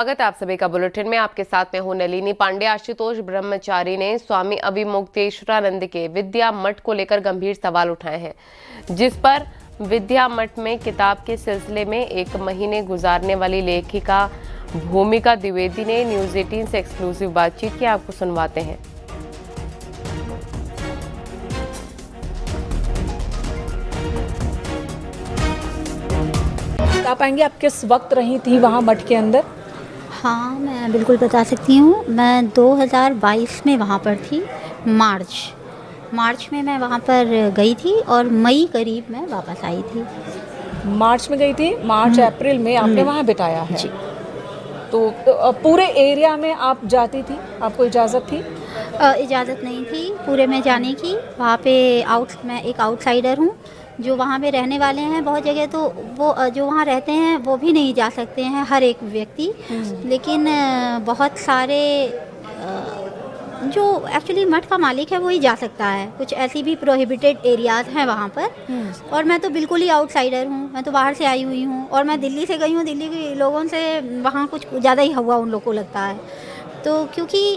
स्वागत है आप सभी का बुलेटिन में। आपके साथ में हूं नलिनी पांडे। आशुतोष ब्रह्मचारी ने स्वामी अविमुक्तेश्वरानंद के विद्या मठ को लेकर गंभीर सवाल उठाए हैं, जिस पर विद्या मठ में किताब के सिलसिले में 1 महीने गुजारने वाली लेखिका भूमिका द्विवेदी ने न्यूज़ 18 से एक्सक्लूसिव बातचीत की। आपको सुनवाते हैं। बता पाएंगे आप किस वक्त रही थी वहाँ मठ के अंदर? हाँ, मैं बिल्कुल बता सकती हूँ। मैं 2022 में वहाँ पर थी। मार्च में मैं वहाँ पर गई थी और मई करीब मैं वापस आई थी। मार्च में गई थी, मार्च अप्रैल में आपने वहाँ बिताया है। जी। तो पूरे एरिया में आप जाती थी, आपको इजाज़त थी? इजाज़त नहीं थी पूरे में जाने की। वहाँ पे मैं एक आउटसाइडर हूँ। जो वहाँ पे रहने वाले हैं बहुत जगह, तो वो जो वहाँ रहते हैं वो भी नहीं जा सकते हैं, हर एक व्यक्ति। लेकिन बहुत सारे जो एक्चुअली मठ का मालिक है वो ही जा सकता है। कुछ ऐसी भी प्रोहिबिटेड एरियाज़ हैं वहाँ पर। और मैं तो बिल्कुल ही आउटसाइडर हूँ, मैं तो बाहर से आई हुई हूँ और मैं दिल्ली से गई हूँ। दिल्ली के लोगों से वहाँ कुछ ज़्यादा ही हवा उन लोग को लगता है। तो क्योंकि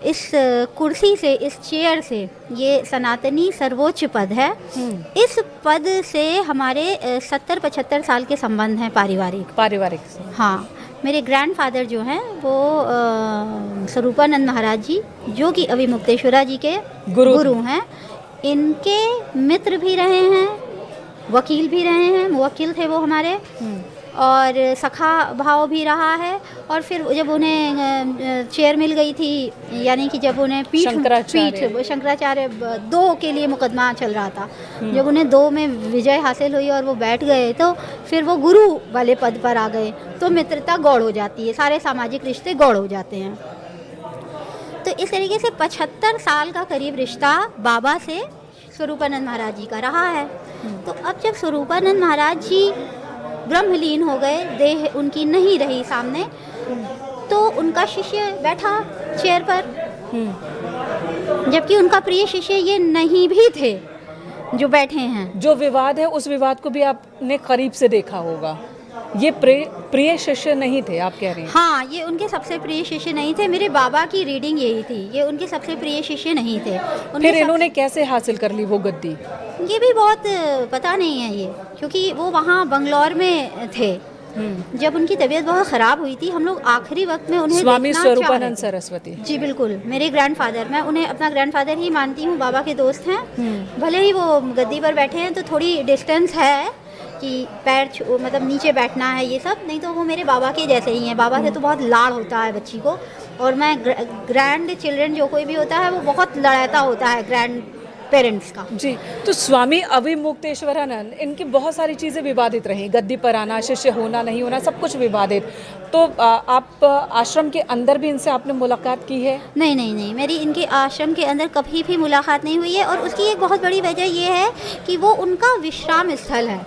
इस कुर्सी से, इस चेयर से, ये सनातनी सर्वोच्च पद है। इस पद से हमारे 70-75 साल के संबंध हैं पारिवारिक से। हाँ, मेरे ग्रैंडफादर जो हैं वो स्वरूपानंद महाराज जी, जो कि अविमुक्तेश्वरा जी के गुरु हैं, इनके मित्र भी रहे हैं, वकील भी रहे हैं, मुवक्किल थे वो हमारे, और सखा भाव भी रहा है। और फिर जब उन्हें चेयर मिल गई थी, यानी कि जब उन्हें शंकराचार्य 2 के लिए मुकदमा चल रहा था, जब उन्हें 2 में विजय हासिल हुई और वो बैठ गए, तो फिर वो गुरु वाले पद पर आ गए। तो मित्रता गौड़ हो जाती है, सारे सामाजिक रिश्ते गौड़ हो जाते हैं। तो इस तरीके से 75 साल का करीब रिश्ता बाबा से स्वरूपानंद महाराज जी का रहा है। तो अब जब स्वरूपानंद महाराज जी ब्रह्मलीन हो गए, देह उनकी नहीं रही सामने, तो उनका शिष्य बैठा चेयर पर, जबकि उनका प्रिय शिष्य ये नहीं भी थे जो बैठे हैं। जो विवाद है उस विवाद को भी आपने करीब से देखा होगा। ये प्रिय शिष्य नहीं थे, आप कह रही हैं? हाँ, ये उनके सबसे प्रिय शिष्य नहीं थे। मेरे बाबा की रीडिंग यही थी, ये उनके सबसे प्रिय शिष्य नहीं थे। फिर इन्होंने कैसे हासिल कर ली वो गद्दी? ये भी बहुत पता नहीं है ये, क्योंकि वो वहाँ बंगलौर में थे। जब उनकी तबीयत बहुत ख़राब हुई थी, हम लोग आखिरी वक्त में उन्हें स्वामी स्वरूपानंद सरस्वती जी, बिल्कुल मेरे ग्रैंडफादर, मैं उन्हें अपना ग्रैंडफादर ही मानती हूँ, बाबा के दोस्त हैं। भले ही वो गद्दी पर बैठे हैं तो थोड़ी डिस्टेंस है कि पैर मतलब नीचे बैठना है, ये सब नहीं तो वो मेरे बाबा के जैसे ही हैं। बाबा से तो बहुत लाड़ होता है बच्ची को, और मैं ग्रैंड चिल्ड्रन जो कोई भी होता है वो बहुत लड़ाता होता है ग्रैंड पेरेंट्स का। जी। तो स्वामी अविमुक्तेश्वरानंद, इनकी बहुत सारी चीज़ें विवादित रही, गद्दी पर आना, शिष्य होना नहीं होना, सब कुछ विवादित। तो आप आश्रम के अंदर भी इनसे आपने मुलाकात की है? नहीं, मेरी इनके आश्रम के अंदर कभी भी मुलाकात नहीं हुई है। और उसकी एक बहुत बड़ी वजह ये है कि वो उनका विश्राम स्थल है।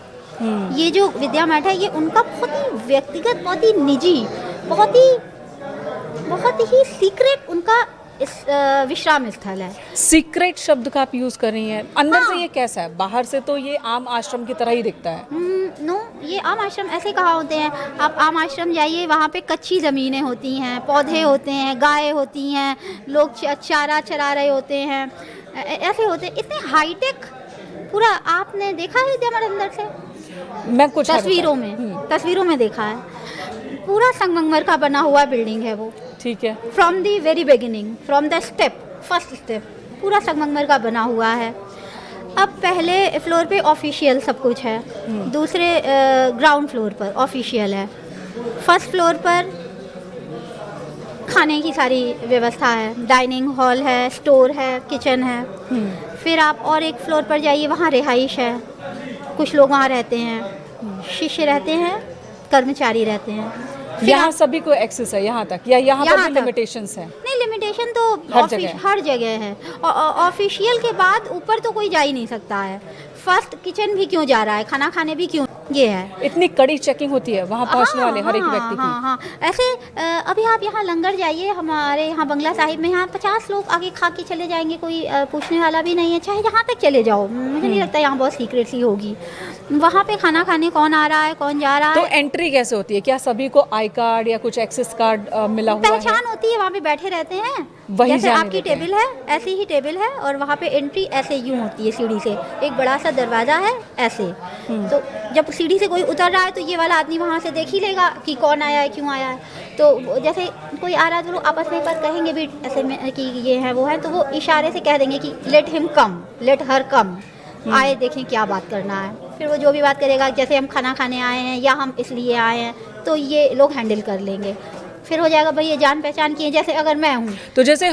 ये जो विद्या मठ है, ये उनका बहुत ही व्यक्तिगत, बहुत ही निजी, बहुत ही सीक्रेट उनका इस विश्राम स्थल है। सीक्रेट शब्द का आप यूज़ कर रही हैं। अंदर से ये कैसा है? बाहर से तो ये आम आश्रम की तरह ही दिखता है। नो, ये आम आश्रम ऐसे कहाँ होते हैं? आप आम आश्रम जाइए, वहाँ पे कच्ची ज़मीनें होती हैं, पौधे होते हैं, गायें होती हैं, लोग चारा चरा रहे होते हैं, ऐसे होते हैं। इतने हाईटेक पूरा आपने देखा है विद्या मठ अंदर से? मैं कुछ तस्वीरों में देखा है। पूरा संगमरमर का बना हुआ बिल्डिंग है वो। ठीक है। From the very beginning, from the first step पूरा संगमरमर का बना हुआ है। अब पहले फ्लोर पे ऑफिशियल सब कुछ है, दूसरे ग्राउंड फ्लोर पर ऑफिशियल है, फर्स्ट फ्लोर पर खाने की सारी व्यवस्था है, डाइनिंग हॉल है, स्टोर है, किचन है। फिर आप और एक फ्लोर पर जाइए, वहाँ रिहाइश है, कुछ लोग वहाँ रहते हैं, शिष्य रहते हैं, कर्मचारी रहते हैं। यहाँ सभी को एक्सेस है यहाँ तक, या यहाँ पर भी लिमिटेशंस है? नहीं, लिमिटेशन तो हर जगह है। ऑफिशियल के बाद ऊपर तो कोई जा ही नहीं सकता है। फर्स्ट किचन भी क्यों जा रहा है, खाना खाने भी क्यों? ये है। इतनी कड़ी चेकिंग होती है वहाँ पहुँचने वाले हर एक व्यक्ति की। हाँ। ऐसे अभी आप यहाँ लंगर जाइए, हमारे यहाँ बंगला साहिब में, यहाँ 50 लोग आगे खा के चले जाएंगे, कोई पूछने वाला भी नहीं है, चाहे जहाँ तक चले जाओ। मुझे नहीं लगता यहाँ बहुत सीक्रेटली होगी। वहाँ पे खाना खाने कौन आ रहा है, कौन जा रहा है। तो एंट्री कैसे होती है? क्या सभी को आई कार्ड या कुछ एक्सेस कार्ड मिला हुआ है? पहचान होती है, वहाँ पे बैठे रहते हैं, वही जैसे जाने आपकी देते हैं। टेबल है ऐसी ही टेबल है, और वहाँ पे एंट्री ऐसे यूँ होती है सीढ़ी से, एक बड़ा सा दरवाज़ा है ऐसे। तो जब सीढ़ी से कोई उतर रहा है तो ये वाला आदमी वहाँ से देख ही लेगा कि कौन आया है, क्यों आया है। तो जैसे कोई आ रहा है तो लोग आपस में एक बार कहेंगे भी ऐसे में कि ये है वो है, तो वो इशारे से कह देंगे कि let him come, let her come, आए देखें क्या बात करना है। फिर वो जो भी बात करेगा, जैसे हम खाना खाने आए हैं या हम इसलिए आए हैं, तो ये लोग हैंडल कर लेंगे। फिर हो जाएगा भाई ये जान पहचान की है, जैसे अगर मैं हूँ तो जैसे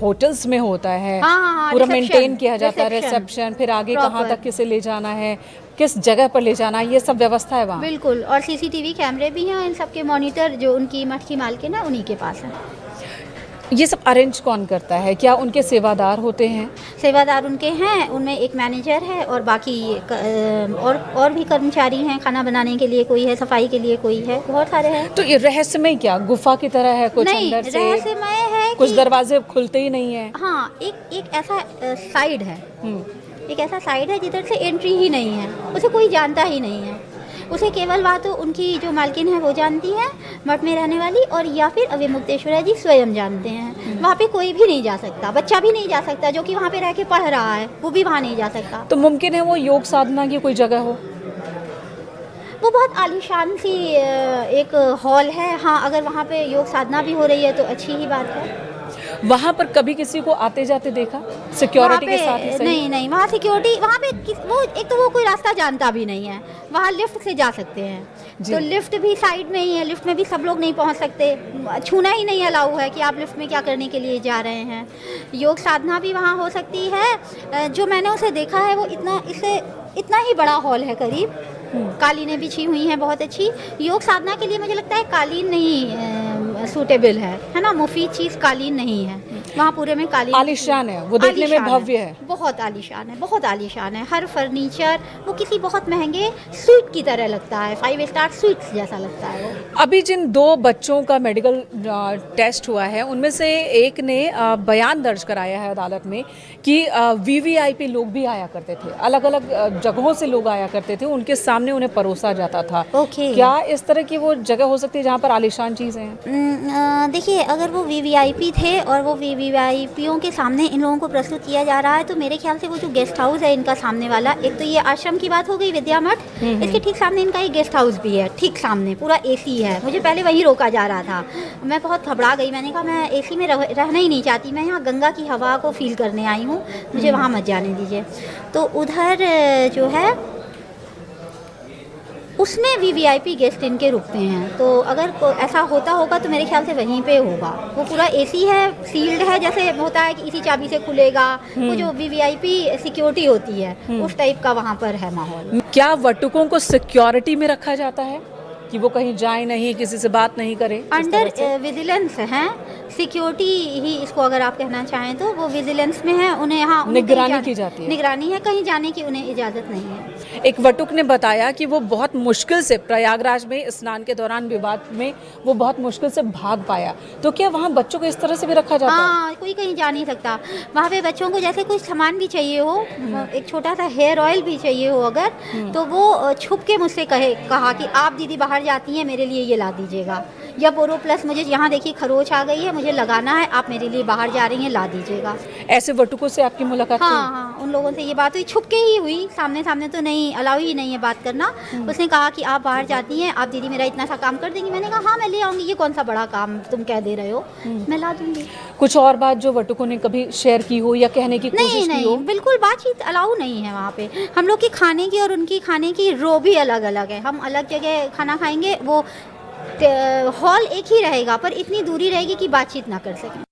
होटल्स में होता है, हाँ, पूरा रिसेप्शन, मेंटेन किया जाता है, रिसेप्शन, फिर आगे कहाँ प्रॉपर। तक किसे ले जाना है, किस जगह पर ले जाना है, ये सब व्यवस्था है वहाँ। बिल्कुल। और सीसीटीवी कैमरे भी हैं, इन सब के मॉनिटर जो उनकी मठ की मालकिन है उन्हीं के पास है। ये सब अरेंज कौन करता है? क्या उनके सेवादार होते हैं? सेवादार उनके हैं, उनमें एक मैनेजर है और बाकी और भी कर्मचारी हैं, खाना बनाने के लिए कोई है, सफाई के लिए कोई है, बहुत सारे हैं। तो ये रहस्यमय क्या गुफा की तरह है कुछ नहीं, अंदर से? रहस्यमय है कुछ कि दरवाजे खुलते ही नहीं है। हाँ, एक ऐसा साइड है, एक ऐसा साइड है जिधर से एंट्री ही नहीं है, उसे कोई जानता ही नहीं है। उसे केवल वहाँ तो उनकी जो मालकिन है वो जानती है, मठ में रहने वाली, और या फिर अभिमुक्तेश्वर जी स्वयं जानते हैं। वहाँ पे कोई भी नहीं जा सकता, बच्चा भी नहीं जा सकता जो कि वहाँ पे रह के पढ़ रहा है, वो भी वहाँ नहीं जा सकता। तो मुमकिन है वो योग साधना की कोई जगह हो? वो बहुत आलीशान सी एक हॉल है। हाँ, अगर वहाँ पे योग साधना भी हो रही है तो अच्छी ही बात है। वहाँ पर कभी किसी को आते जाते देखा सिक्योरिटी के साथ ही सही? नहीं, वहाँ सिक्योरिटी, वहाँ पे वो एक तो वो कोई रास्ता जानता भी नहीं है, वहाँ लिफ्ट से जा सकते हैं, तो लिफ्ट भी साइड में ही है, लिफ्ट में भी सब लोग नहीं पहुँच सकते, छूना ही नहीं अलाउ है कि आप लिफ्ट में क्या करने के लिए जा रहे हैं। योग साधना भी वहाँ हो सकती है। जो मैंने उसे देखा है वो इतना ही बड़ा हॉल है करीब, कालीनें बिछी हुई हैं बहुत अच्छी। योग साधना के लिए मुझे लगता है कालीन नहीं सूटेबल है ना, मुफीद चीज़ कालीन नहीं है वहाँ पूरे में। कालीन आलीशान है, वो देखने में भव्य है, बहुत आलीशान है, बहुत आलीशान है। हर फर्नीचर वो किसी बहुत महंगे स्वीट की तरह लगता है, 5 स्टार स्वीट्स जैसा लगता है वो। अभी जिन 2 बच्चों का मेडिकल टेस्ट हुआ है उनमें से एक ने बयान दर्ज कराया है अदालत में कि वीवीआईपी लोग भी आया करते थे, अलग अलग जगहों से लोग आया करते थे, उनके सामने उन्हें परोसा जाता था। ओके। क्या इस तरह की वो जगह हो सकती है जहाँ पर आलीशान चीज़ें हैं? देखिए, अगर वो वीवीआईपी थे और वो वीवीआईपीओं के सामने इन लोगों को प्रस्तुत किया जा रहा है, तो मेरे ख्याल से वो जो गेस्ट हाउस है इनका सामने वाला, एक तो ये आश्रम की बात हो गई विद्या मठ, इसके ठीक सामने इनका एक गेस्ट हाउस भी है, ठीक सामने पूरा एसी है। मुझे पहले वहीं रोका जा रहा था, मैं बहुत घबरा गई, मैंने कहा मैं एसी में रहना ही नहीं चाहती, मैं यहाँ गंगा की हवा को फील करने आई हूँ, मुझे वहाँ मत जाने दीजिए। तो उधर जो है उसमें वीवीआईपी गेस्ट इनके रुकते हैं, तो अगर ऐसा होता होगा तो मेरे ख्याल से वहीं पे होगा। वो पूरा एसी है, सील्ड है, जैसे होता है कि इसी चाबी से खुलेगा, वो जो वीवीआईपी सिक्योरिटी होती है उस टाइप का वहाँ पर है माहौल। क्या वटुकों को सिक्योरिटी में रखा जाता है कि वो कहीं जाए नहीं, किसी से बात नहीं करे? अंडर विजिलेंस हैं, सिक्योरिटी ही इसको अगर आप कहना चाहें तो, वो विजिलेंस में है, उन्हें यहाँ निगरानी की जाती है, निगरानी है, कहीं जाने की उन्हें इजाज़त नहीं है। एक वटुक ने बताया कि वो बहुत मुश्किल से प्रयागराज में स्नान के दौरान विवाद में वो बहुत मुश्किल से भाग पाया। तो क्या वहाँ बच्चों को इस तरह से भी रखा जाता है? हाँ, कोई कहीं जा नहीं सकता। वहाँ पे बच्चों को जैसे कुछ सामान भी चाहिए हो, एक छोटा सा हेयर ऑयल भी चाहिए हो अगर, तो वो छुप के मुझसे कहा कि आप दीदी बाहर जाती हैं, मेरे लिए ये ला दीजिएगा, या बोरो प्लस मुझे यहाँ देखिए खरोच आ गई है, मुझे लगाना है, आप मेरे लिए बाहर जा रही हैं, ला दीजिएगा। ऐसे वटुकों से आपकी मुलाकात हुई? हाँ, उन लोगों से ये बात हुई, छुप के ही हुई, सामने सामने तो नहीं, अलाउ ही नहीं है बात करना। उसने कहा कि आप बाहर जाती हैं, आप दीदी मेरा इतना सा काम कर देंगी। मैंने कहा हाँ मैं ले आऊँगी, ये कौन सा बड़ा काम तुम कह दे रहे हो, मैं ला दूँगी। कुछ और बात जो वटुकों ने कभी शेयर की हो या कहने की कोशिश की हो? नहीं, बिल्कुल बातचीत अलाउ नहीं है वहाँ पे। हम लोग की खाने की और उनकी खाने की रो भी अलग अलग है। हम अलग जगह खाना खाएंगे, वो हॉल एक ही रहेगा पर इतनी दूरी रहेगी कि बातचीत ना कर सकें।